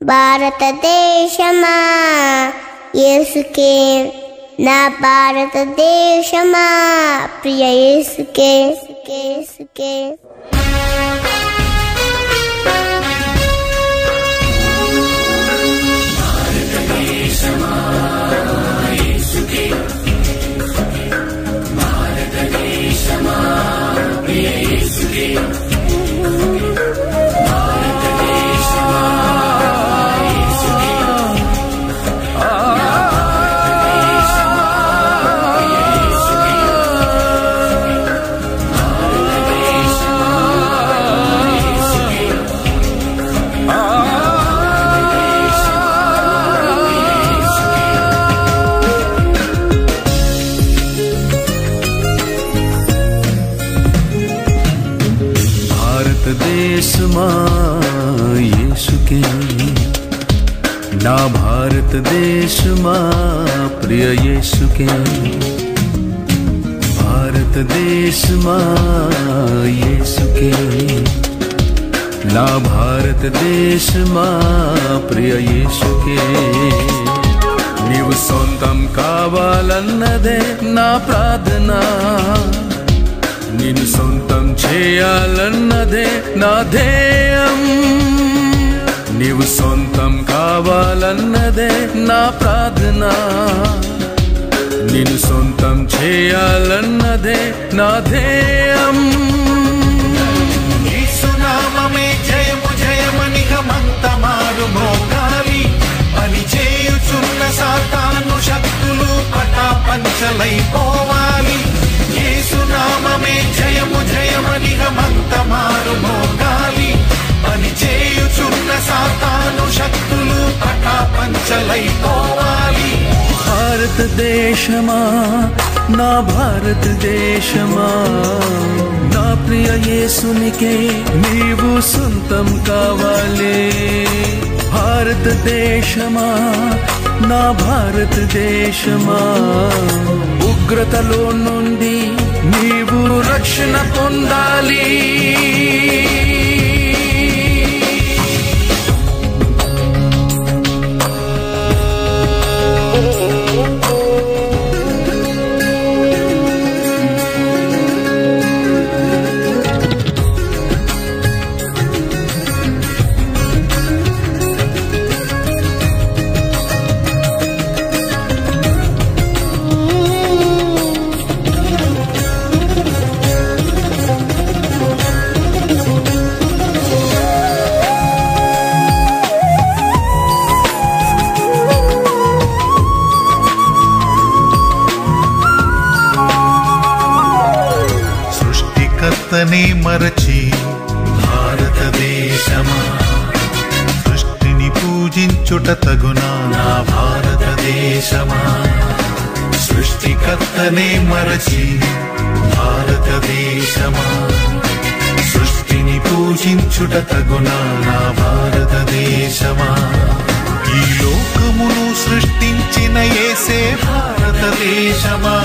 భారతదేశమా యేసుకే, నా భారతదేశమా ప్రియ యేసుకే, యేసుకే. భారతదేశమా యేసుకే, భారతదేశమా ప్రియ యేసుకే. భారతదేశమా యేసుకే, నా భారతదేశమా ప్రియ యేసుకే. భారతదేశమా యేసుకే, నా భారతదేశమా ప్రియ యేసుకే. నీవు సొంతం కావాలన్నదే నా ప్రార్థన, నిన్ను సొంతం చేయాలన్నదే నా ధ్యేయం. నీవు సొంతం కావాలన్నదే నా ప్రార్థన, నిన్ను సొంతం చేయాలన్నదే నా ధ్యేయం. యేసు నామమే జయము జయమని గమంతమారు మోగాలి. పని చేయుచున్న సాతాను శక్తులు పటాపంచలైపోవాలి. యేసు నామమే జయము జయమని గమంతమారు మోగాలి. పని చేయుచున్న సాతాను శక్తులు పటాపంచలైపోవాలి. భారతదేశమా, నా భారతదేశమా, నా ప్రియ యేసునికే నీవు సొంతం కావాలి. భారతదేశమా, నా భారతదేశమా, ఉగ్రతలో నుండి నీవు రక్షణ పొందాలి. సృష్టికర్తనే మరచి భారతదేశమా, సృష్టిని పూజించుట తగునా నా భారతదేశమా. సృష్టికర్తనే మరచి భారతదేశమా, సృష్టిని పూజించుట తగునా నా భారతదేశమా. ఈ లోకమును సృష్టించిన యేసే భారతదేశమా,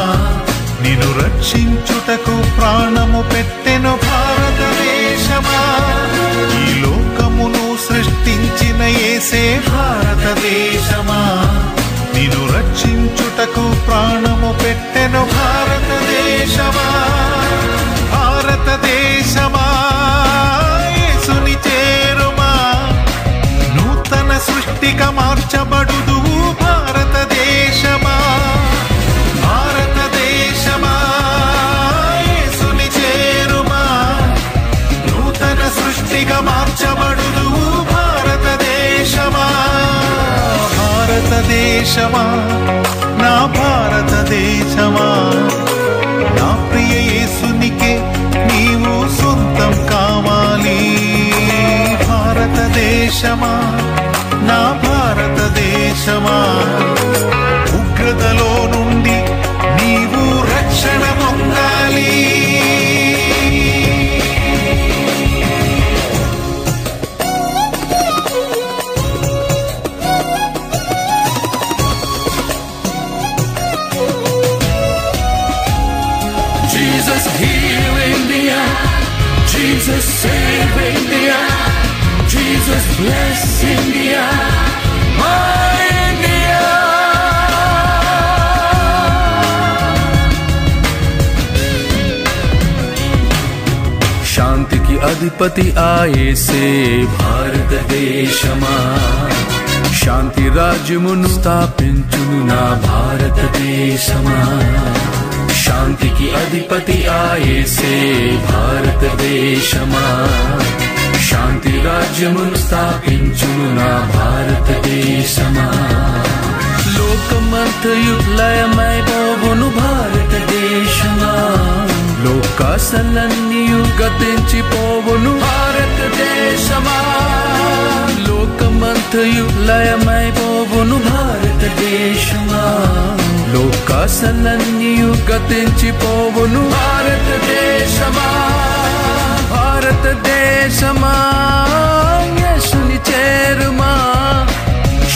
నిన్ను రక్షించుటకు ప్రాణము పెట్టెను భారతదేశమా. ఈ లోకమును సృష్టించిన యేసే భారతదేశమా, నిన్ను రక్షించుటకు ప్రాణము పెట్టెను భారతదేశమా. భారతదేశమా యేసుని చేరుమా, నూతన సృష్టిగా మార్చబడుదువు భారతదేశమా. భారతదేశమా యేసుని చేరుమా, నూతన సృష్టిగా మార్చబడుదువు భారతదేశమా. భారతదేశమా, నా భారతదేశమా, నా ప్రియ యేసునికే నీవు సొంతం కావాలి. భారతదేశమా, నా భారతదేశమా, ఉగ్రతలో నుండి నీవు రక్షణ పొందాలి. Jesus here in the air, Jesus Jesus save India, Jesus bless India, my India. శాంతికి అధిపతి ఆయేసే భారతదేశమా, శాంతి రాజ్యమును స్థాపించును నా భారతదేశమా. శాంతికి అధిపతి ఆయేసే భారతదేశమా, శాంతి రాజ్యమును స్థాపించును నా భారతదేశమా. లోకమంతయు లయమైపోవును భారతదేశమా, లోకాసలన్నీయు గతించిపోవును భారతదేశమా. లోకమంతయు లయమైపోవును భారతదేశమా, లోకాసలన్నీయు గతించిపోవును భారతదేశమా. భారతదేశమా యేసుని చేరుమా,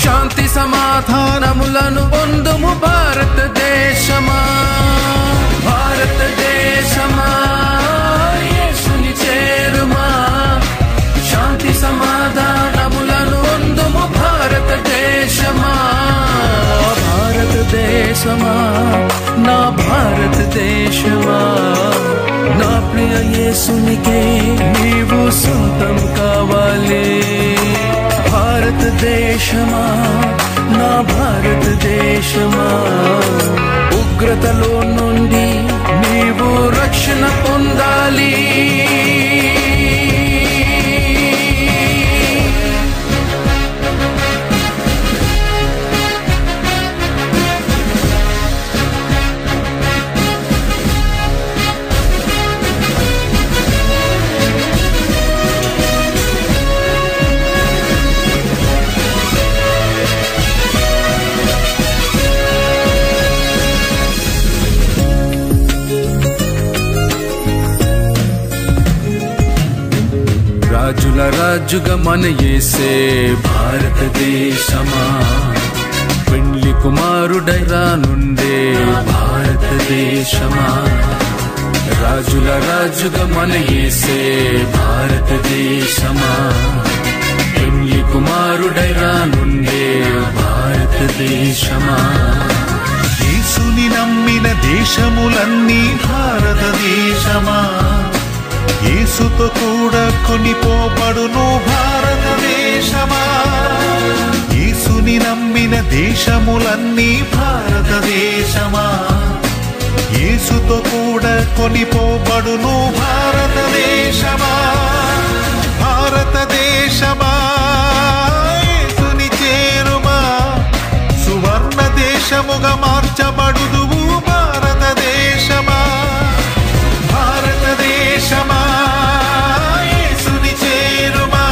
శాంతి సమాధానములను పొందుము భారతదేశమా. భారతదేశమా యేసుని చేరుమా, శాంతి సమాధానములను పొందుము భారతదేశమా. భారతదేశమా నా భారతదేశమా, నా ప్రియ యేసునికే నీవు సొంతం కావాలి. భారతదేశమా నా భారతదేశమా, ఉగ్రతలో నుండి నీవు రక్షణ పొందాలి. రాజుల రాజుగా మన యేసే భారతదేశమా, పెండ్లి కుమారుడై రానుండే భారతదేశమా. రాజుల రాజుగా మన యేసే భారతదేశమా, పెండ్లి కుమారుడై రానుండే భారతదేశమా. యేసుని నమ్మిన దేశములన్నీ భారతదేశమా, యేసుతో కూడా కొనిపోబడును భారతదేశమా. యేసుని నమ్మిన దేశములన్నీ భారతదేశమా, యేసుతో కూడా కొనిపోబడును భారతదేశమా. భారతదేశమా యేసుని చేరుమా, సువర్ణ దేశముగా మార్చబడుదువు భారతదేశమా. భారతదేశమా యేసుని చేరుమా,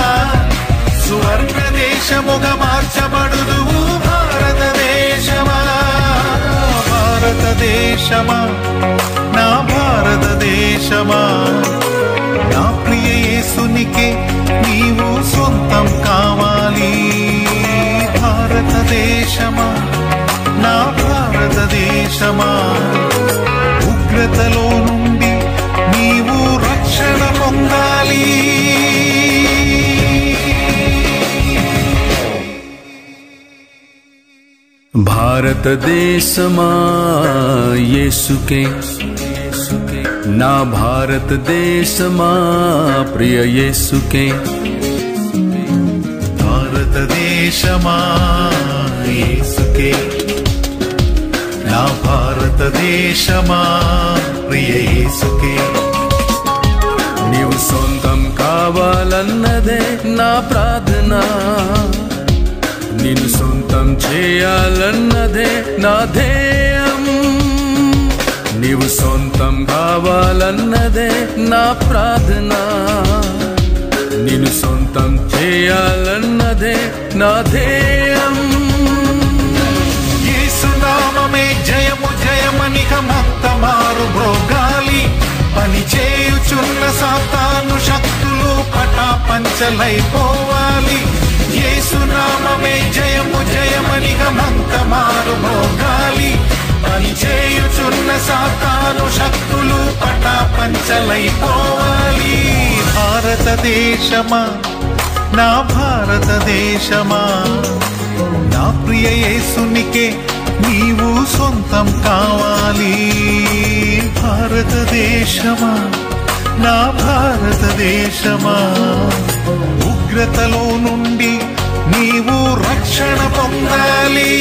సువర్ణ దేశముగా మార్చబడుదువు భారతదేశమా. భారతదేశమా నా భారతదేశమా, నా ప్రియ యేసునికే నీవు సొంతం కావాలి. భారతదేశమా నా భారతదేశమా, ఉగ్రతలో నుండి నీవు రక్షణ పొందాలి. భారతదేశమా యేసుకే, నా భారతదేశమా ప్రియ యేసుకే. భారతదేశమా యేసుకే, నా భారతదేశమా ప్రియ యేసుకే. నీవు సొంతం కావాలన్నదే నా ప్రార్థన, నిన్ను సొంతం చేయాలన్నదే నా ధ్యేయం. నీవు సొంతం కావాలన్నదే నా ప్రార్థన, నిన్ను సొంతం చేయాలన్నదే నా ధ్యేయం. యేసునామమే జయము జయమనిక మొత్తమారు భోగాలి. పని చేయుచున్న సాతాను శక్తులు పటాపంచలైపోవాలి. యేసునామమే జయము జయమనిక మొత్తమారు భోగాలి. పని చేయుచున్న సాతాను శక్తులు పటాపంచలైపోవాలి. భారతదేశమా నా భారతదేశమా నా ప్రియ యేసునికే నీవు సొంతం కావాలి భారతదేశమా నా భారతదేశమా ఉగ్రతలో నుండి నీవు రక్షణ పొందాలి